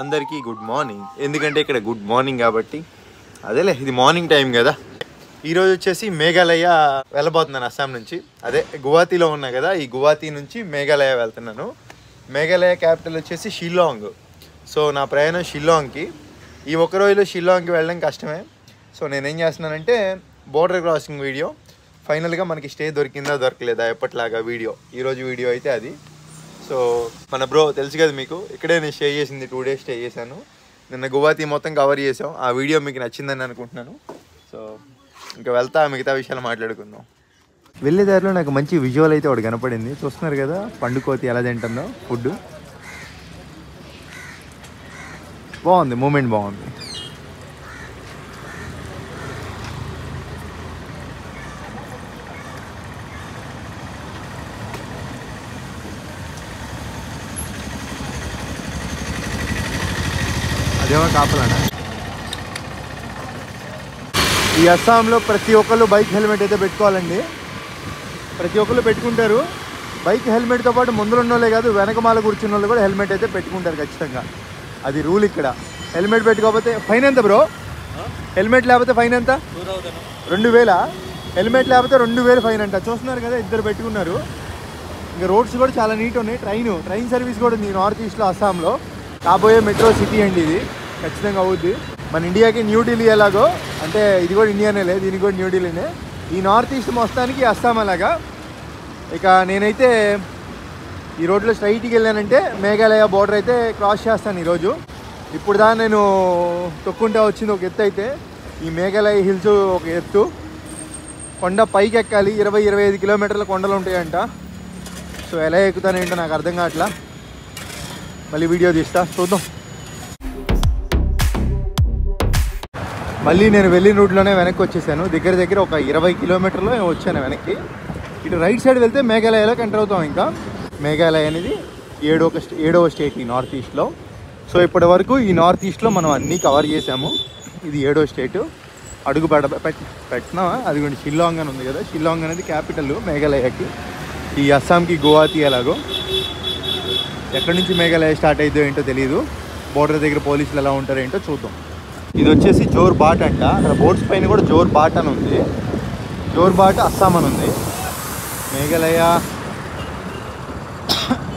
అందరికీ good morning. ఎందుకంటే ఇక్కడ గుడ్ మార్నింగ్ కాబట్టి అదేలే, ఇది మార్నింగ్ టైం కదా. ఈరోజు వచ్చేసి మేఘాలయ వెళ్ళబోతున్నాను. అస్సాం నుంచి, అదే గువాహతిలో ఉన్నా కదా, ఈ గువాహతి నుంచి మేఘాలయ వెళ్తున్నాను. మేఘాలయ క్యాపిటల్ వచ్చేసి షిల్లాంగ్. సో నా ప్రయాణం షిల్లాంగ్కి. ఈ ఒక్క రోజులో షిల్లాంగ్కి వెళ్ళడం కష్టమే. సో నేనేం చేస్తున్నానంటే బోర్డర్ క్రాసింగ్ వీడియో. ఫైనల్గా మనకి స్టే దొరికిందా దొరకలేదా ఎప్పట్లాగా వీడియో. ఈరోజు వీడియో అయితే అది. సో మన బ్రో తెలుసు కదా మీకు, ఇక్కడే నేను స్టే చేసింది. 2 days స్టే చేశాను. నిన్న గువాహతి మొత్తం కవర్ చేసాం. ఆ వీడియో మీకు నచ్చిందని అనుకుంటున్నాను. సో ఇంకా వెళ్తా, మిగతా విషయాలు మాట్లాడుకుందాం. వెళ్ళే దారిలో నాకు మంచి విజువల్ అయితే ఒకటి కనపడింది. చూస్తున్నారు కదా పండుకోతి ఎలా తింటుందో ఫుడ్. బాగుంది, మూమెంట్ బాగుంది. అదేమో కాపాలన్నా. ఈ అస్సాంలో ప్రతి ఒక్కళ్ళు బైక్ హెల్మెట్ అయితే పెట్టుకోవాలండి. ప్రతి ఒక్కళ్ళు పెట్టుకుంటారు. బైక్ హెల్మెట్తో పాటు ముందులో ఉన్నోళ్ళే కాదు, వెనకమాల కూర్చున్న వాళ్ళు కూడా హెల్మెట్ అయితే పెట్టుకుంటారు ఖచ్చితంగా. అది రూల్ ఇక్కడ. హెల్మెట్ పెట్టుకోకపోతే ఫైన్ ఎంత బ్రో? హెల్మెట్ లేకపోతే ఫైన్ ఎంత? 2000. హెల్మెట్ లేకపోతే 2000 ఫైన్ అంట. చూస్తున్నారు కదా, ఇద్దరు పెట్టుకున్నారు. ఇంకా రోడ్స్ కూడా చాలా నీట్ ఉన్నాయి. ట్రైన్ సర్వీస్ కూడా ఉంది నార్త్ ఈస్ట్లో అస్సాంలో. కాబోయే మెట్రో సిటీ అండి ఇది, ఖచ్చితంగా అవుద్ది. మన ఇండియాకి న్యూఢిల్లీ ఎలాగో, అంటే ఇది కూడా ఇండియానే లేదు, దీనికి కూడా న్యూఢిల్లీనే. ఈ నార్త్ ఈస్ట్ మొత్తానికి అస్సాం అలాగా. ఇక నేనైతే ఈ రోడ్లో స్ట్రైట్కి వెళ్ళానంటే మేఘాలయ బోర్డర్ అయితే క్రాస్ చేస్తాను ఈరోజు. ఇప్పుడు దాకా నేను తొక్కుంటా వచ్చింది ఒక ఎత్తు అయితే. ఈ మేఘాలయ హిల్స్ ఒక ఎత్తు. కొండ పైకి ఎక్కాలి. 20-25 కిలోమీటర్ల కొండలు ఉంటాయంట. సో ఎలా ఎక్కుతానేంటో నాకు అర్థం కావట్లా. మళ్ళీ వీడియో తీస్తా, చూద్దాం. మళ్ళీ నేను వెళ్ళిన రూట్లోనే వెనక్కి వచ్చేసాను. దగ్గర ఒక 20 కిలోమీటర్లో వచ్చాను వెనక్కి. ఇటు రైట్ సైడ్ వెళ్తే మేఘాలయలోకి ఎంటర్ అవుతాం. ఇంకా మేఘాలయ అనేది 7వ స్టేట్ ఈ నార్త్ ఈస్ట్లో. సో ఇప్పటి వరకు ఈ నార్త్ ఈస్ట్లో మనం అన్నీ కవర్ చేసాము. ఇది 7వ స్టేటు. అడుగు పెట్టినామా? అది కూడా షిల్లాంగ్ అని ఉంది కదా. షిల్లాంగ్ అనేది క్యాపిటల్ మేఘాలయకి. ఈ అస్సాంకి గువాహతి ఎలాగో. ఎక్కడి నుంచి మేఘాలయ స్టార్ట్ అయిద్దో ఏంటో తెలియదు. బోర్డర్ దగ్గర పోలీసులు ఎలా ఉంటారో ఏంటో చూద్దాం. ఇది వచ్చేసి జోర్ బాట్ అంట. అక్కడ బోర్డ్స్ పైన కూడా జోర్ బాట్ అని ఉంది. జోర్ బాట్ అస్సాం అని ఉంది. మేఘాలయ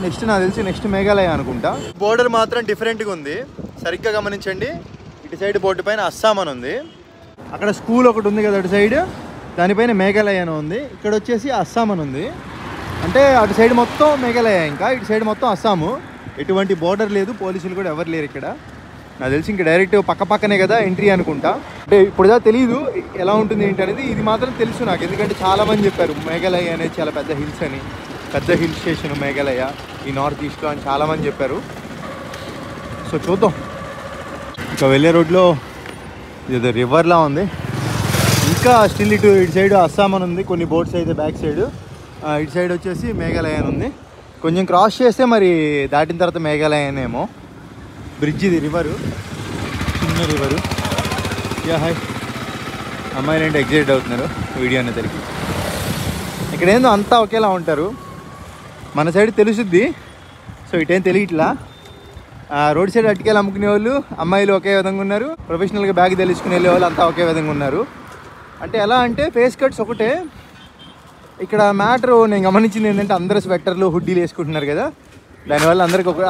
నెక్స్ట్ నాకు తెలిసి నెక్స్ట్ మేఘాలయ అనుకుంటా. బోర్డర్ మాత్రం డిఫరెంట్గా ఉంది, సరిగ్గా గమనించండి. ఇటు సైడ్ బోర్డు పైన అస్సాం అని ఉంది. అక్కడ స్కూల్ ఒకటి ఉంది కదా అటు సైడ్, దానిపైన మేఘాలయ అని ఉంది. ఇక్కడ వచ్చేసి అస్సాం అని ఉంది. అంటే అటు సైడ్ మొత్తం మేఘాలయ, ఇంకా ఇటు సైడ్ మొత్తం అస్సాము. ఎటువంటి బోర్డర్ లేదు, పోలీసులు కూడా ఎవరు లేరు ఇక్కడ. నాకు తెలిసి ఇంకా డైరెక్ట్ పక్కనే కదా ఎంట్రీ అనుకుంటా. అంటే ఇప్పుడుదా తెలియదు ఎలా ఉంటుంది ఏంటి అనేది. ఇది మాత్రం తెలుసు నాకు, ఎందుకంటే చాలామంది చెప్పారు మేఘాలయ అనేది చాలా పెద్ద హిల్స్ అని. పెద్ద హిల్ స్టేషన్ మేఘాలయ ఈ నార్త్ ఈస్ట్లో అని చాలామంది చెప్పారు. సో చూద్దాం. ఇంకా వెళ్ళే రోడ్లో ఇది రివర్లా ఉంది. ఇంకా స్టిల్ ఇటు సైడ్ అస్సాం అని ఉంది. కొన్ని బోట్స్ అయితే బ్యాక్ సైడ్. ఇటు సైడ్ వచ్చేసి మేఘాలయ అని ఉంది. కొంచెం క్రాస్ చేస్తే మరి దాటిన తర్వాత మేఘాలయనేమో. బ్రిడ్జ్ ఇది, రివరు, చిన్న రివరు. Yeah hi. అమ్మాయిలు ఏంటి ఎగ్జైట్ అవుతున్నారు వీడియో అనేసరికి. ఇక్కడ ఏందో అంతా ఒకేలా ఉంటారు. మన సైడ్ తెలుసుద్ది. సో ఇటేం తెలియట్లా. రోడ్ సైడ్ అటుకెళ్ళి అమ్ముకునే వాళ్ళు అమ్మాయిలు ఒకే విధంగా ఉన్నారు. ప్రొఫెషనల్గా బ్యాగ్ తెలుసుకుని వెళ్ళే వాళ్ళు అంతా ఒకే విధంగా ఉన్నారు. అంటే ఎలా అంటే ఫేస్ కట్స్ ఒకటే. ఇక్కడ మ్యాటర్ నేను గమనించింది ఏంటంటే అందరూ స్వెట్టర్లు హుడ్డీలు వేసుకుంటున్నారు కదా. దానివల్ల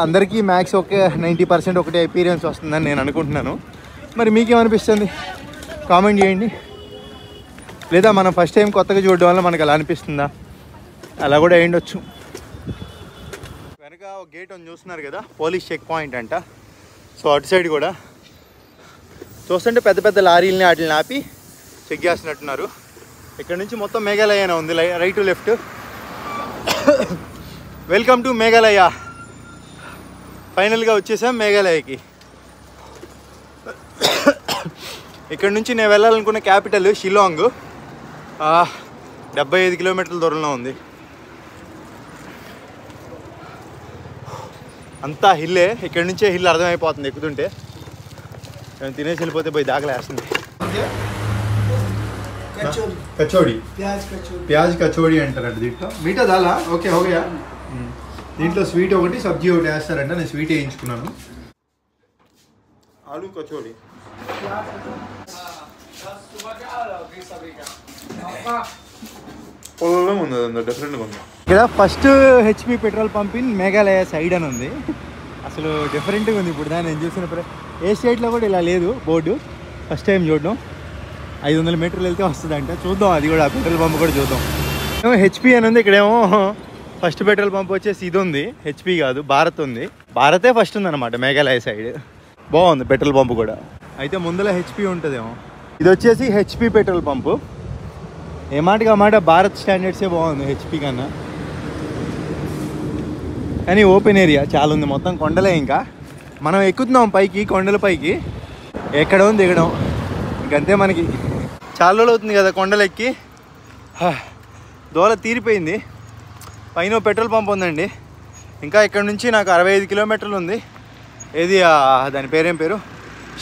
అందరికీ మ్యాక్స్ ఒకే 90% ఒకటే ఎపీరియన్స్ వస్తుందని నేను అనుకుంటున్నాను. మరి మీకేమనిపిస్తుంది కామెంట్ చేయండి. లేదా మనం ఫస్ట్ టైం కొత్తగా చూడడం వల్ల మనకు అలా అనిపిస్తుందా? అలా కూడా అయ్యుండొచ్చు. వెనక ఒక గేట్ అని చూస్తున్నారు కదా, పోలీస్ చెక్ పాయింట్ అంట. సో అటు సైడ్ కూడా చూస్తుంటే పెద్ద పెద్ద లారీలని వాటిని ఆపి చెక్ చేస్తున్నట్టున్నారు. ఇక్కడ నుంచి మొత్తం మేఘాలయనే ఉంది, right to left. Welcome to Meghalaya. ఫైనల్గా వచ్చేసాం మేఘాలయకి. ఇక్కడ నుంచి నేను వెళ్ళాలనుకున్న క్యాపిటల్ షిల్లాంగ్. 75 కిలోమీటర్ల దూరంలో ఉంది. అంతా హిల్లే. ఇక్కడ నుంచే హిల్ అర్థమైపోతుంది ఎక్కుతుంటే. నేను తినేసి వెళ్ళిపోతే పోయి దాకలేస్తుంది. కచోడి, ప్యాజ్ కచోడి అంటారంట దీంట్లో. మీఠా దాలా ఓకే హోగయా. దీంట్లో స్వీట్ ఒకటి సబ్జీ ఒకటి వేస్తారంట. నేను స్వీట్ వేయించుకున్నాను. ఆలూ కచోరీ పొలంలో ఉంది, అదంతా డిఫరెంట్గా ఉంది. ఇక్కడ first HP petrol pump in Meghalaya side అని ఉంది. అసలు డిఫరెంట్గా ఉంది. ఇప్పుడు దాన్ని నేను చూసిన ఏ స్టేట్లో కూడా ఇలా లేదు బోర్డు. ఫస్ట్ టైం చూడడం. 500 మీటర్లు వెళ్తే వస్తుందంట. చూద్దాం అది కూడా, పెట్రోల్ పంప్ కూడా చూద్దాం. ఏమో హెచ్పి అని ఉంది. ఇక్కడేమో ఫస్ట్ పెట్రోల్ పంప్ వచ్చేసి ఇది ఉంది, హెచ్పి కాదు భారత్ ఉంది. భారతే ఫస్ట్ ఉంది అనమాట మేఘాలయ సైడ్. బాగుంది పెట్రోల్ పంప్ కూడా. అయితే ముందులో హెచ్పి ఉంటుందేమో. ఇది వచ్చేసి హెచ్పి పెట్రోల్ పంపు. ఏ మాటగా మాట భారత్ స్టాండర్డ్సే బాగుంది హెచ్పి కన్నా. కానీ ఓపెన్ ఏరియా చాలా ఉంది, మొత్తం కొండలే. ఇంకా మనం ఎక్కుతున్నాం పైకి, కొండల పైకి. ఎక్కడం దిగడం ఇంకంతే. మనకి చాలా రోజులు అవుతుంది కదా కొండలు ఎక్కి, దోల తీరిపోయింది. పైన పెట్రోల్ పంప్ ఉందండి. ఇంకా ఇక్కడ నుంచి నాకు 65 కిలోమీటర్లు ఉంది. ఏది దాని పేరేం పేరు,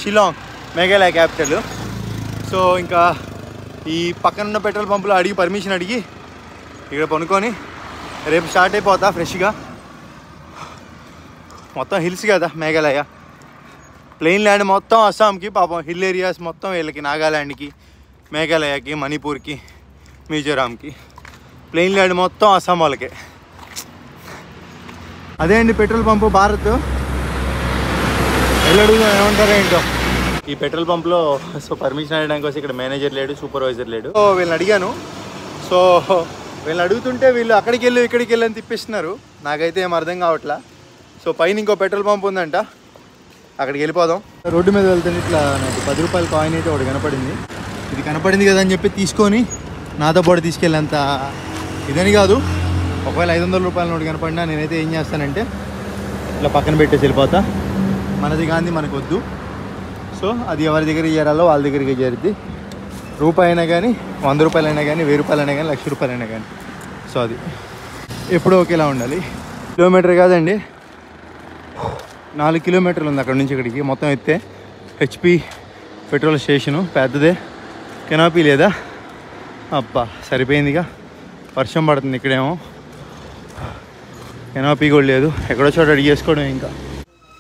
షిలాంగ్, మేఘాలయ క్యాపిటల్. సో ఇంకా ఈ పక్కన ఉన్న పెట్రోల్ పంపులో అడిగి పర్మిషన్ అడిగి ఇక్కడ పనుకొని రేపు స్టార్ట్ అయిపోతా ఫ్రెష్గా. మొత్తం హిల్స్ కదా మేఘాలయ. ప్లెయిన్ ల్యాండ్ మొత్తం అస్సాంకి, పాపం హిల్ ఏరియాస్ మొత్తం వీళ్ళకి, నాగాల్యాండ్కి, మేఘాలయకి, మణిపూర్కి, మిజోరాంకి. ప్లెయిన్ ల్యాండ్ మొత్తం అస్సాం వాళ్ళకే. అదే అండి పెట్రోల్ పంపు భారత్. వెళ్ళడుగుదాం ఏమంటారో ఏంటో ఈ పెట్రోల్ పంప్లో. సో పర్మిషన్ అడగడానికి వచ్చి ఇక్కడ మేనేజర్ లేడు, సూపర్వైజర్ లేడు. సో వీళ్ళని అడిగాను. సో వీళ్ళని అడుగుతుంటే వీళ్ళు అక్కడికి వెళ్ళి ఇక్కడికి వెళ్ళి అని తిప్పిస్తున్నారు. నాకైతే ఏం అర్థం కావట్లా. సో పైన ఇంకో పెట్రోల్ పంప్ ఉందంట, అక్కడికి వెళ్ళిపోదాం. రోడ్డు మీద వెళ్తుంటే ఇట్లా నాకు 10 రూపాయల కాయిన్ అయితే ఒకటి కనపడింది. ఇది కనపడింది కదా అని చెప్పి తీసుకొని నాతో పాటు తీసుకెళ్ళేంత ఇదని కాదు. ఒకవేళ 500 రూపాయల నోటు కనపడినా నేనైతే ఏం చేస్తానంటే ఇట్లా పక్కన పెట్టేసి వెళ్ళిపోతా. మనది కానీ మనకు వద్దు. సో అది ఎవరి దగ్గర చేరాలో వాళ్ళ దగ్గరికి చేరుద్ది. రూపాయి అయినా కానీ, 100 రూపాయలైనా కానీ, 1000 రూపాయలైనా కానీ, 1,00,000 రూపాయలైనా కానీ. సో అది ఎప్పుడూ ఒకేలా ఉండాలి. కిలోమీటర్ కాదండి, 4 కిలోమీటర్లు ఉంది అక్కడ నుంచి ఇక్కడికి. మొత్తం ఎత్తే హెచ్పి పెట్రోల్ స్టేషను పెద్దదే. కెనాపీ లేదా, అబ్బా సరిపోయిందిగా. వర్షం పడుతుంది ఇక్కడేమో, కెనాపీ కూడా లేదు. ఎక్కడో చోట అడిగేసుకోవడం. ఇంకా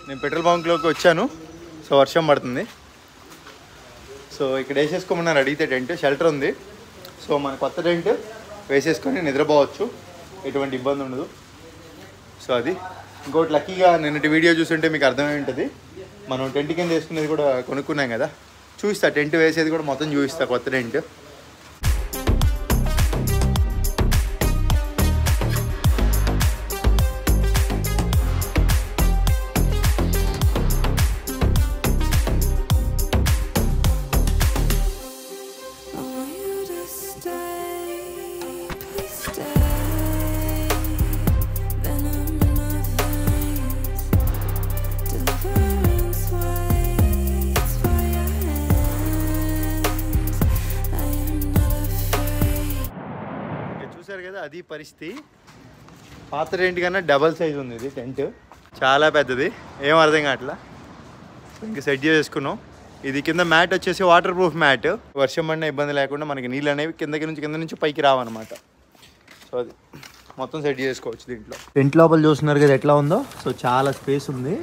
నేను పెట్రోల్ బంక్లోకి వచ్చాను. సో వర్షం పడుతుంది. సో ఇక్కడ వేసేసుకోమన్నారు అడిగితే. టెంట్ షెల్టర్ ఉంది. సో మన కొత్త టెంట్ వేసేసుకొని నిద్రపోవచ్చు, ఎటువంటి ఇబ్బంది ఉండదు. సో అది ఇంకోటి లక్కీగా నిన్నటి వీడియో చూస్తుంటే మీకు అర్థమై ఉంటుంది. మనం టెంట్ కింద వేసుకునేది కూడా కొనుక్కున్నాం కదా, చూపిస్తా. టెంట్ వేసేది కూడా మొత్తం చూపిస్తా, కొత్త టెంట్. చూసారు కదా, అది పరిస్థితి. పాత టెంట్ కన్నా డబల్ సైజ్ ఉంది ఇది టెంట్, చాలా పెద్దది. ఏం అర్థం కావట్లా. ఇంకా సెట్ చేసుకున్నాం. ఇది కింద మ్యాట్ వచ్చేసి వాటర్ ప్రూఫ్ మ్యాట్. వర్షం పడిన ఇబ్బంది లేకుండా మనకి నీళ్ళు అనేవి కింద నుంచి పైకి రావన్నమాట. సో అది మొత్తం సెట్ చేసుకోవచ్చు దీంట్లో. టెంట్ లోపల చూస్తున్నారు కదా ఎట్లా ఉందో. సో చాలా స్పేస్ ఉంది.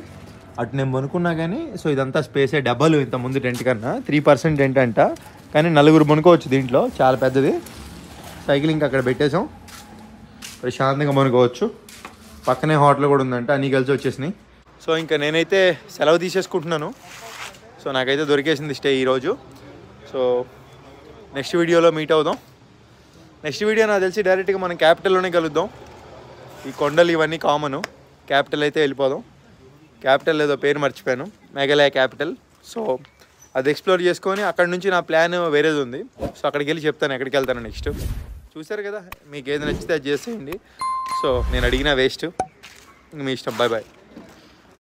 అటు నేను కొనుక్కున్నా కానీ. సో ఇదంతా స్పేసే, డబల్ ఇంత ముందు టెంట్ కన్నా. 3% టెంట్ అంట, కానీ 4 కొనుక్కోవచ్చు దీంట్లో. చాలా పెద్దది. సైకిల్ ఇంకా అక్కడ పెట్టేసాం, ప్రశాంతంగా కొనుక్కోవచ్చు. పక్కనే హోటల్ కూడా ఉందంట, అన్నీ కలిసి వచ్చేసినాయి. సో ఇంకా నేనైతే సెలవు తీసేసుకుంటున్నాను. సో నాకైతే దొరికేసింది స్టే ఈరోజు. సో నెక్స్ట్ వీడియోలో మీట్ అవుదాం. నెక్స్ట్ వీడియో నాకు తెలిసి డైరెక్ట్గా మనం క్యాపిటల్లోనే కలుద్దాం. ఈ కొండలు ఇవన్నీ కామను. క్యాపిటల్ అయితే వెళ్ళిపోదాం. క్యాపిటల్ ఏదో పేరు మర్చిపోయాను, మేఘాలయ క్యాపిటల్. సో అది ఎక్స్ప్లోర్ చేసుకొని అక్కడ నుంచి నా ప్లాన్ వేరేది ఉంది. సో అక్కడికి వెళ్ళి చెప్తాను ఎక్కడికి వెళ్తాను నెక్స్ట్. చూసారు కదా, మీకు ఏది నచ్చితే అది చేసేయండి. సో నేను అడిగిన వేస్ట్, మీ ఇష్టం. Bye bye.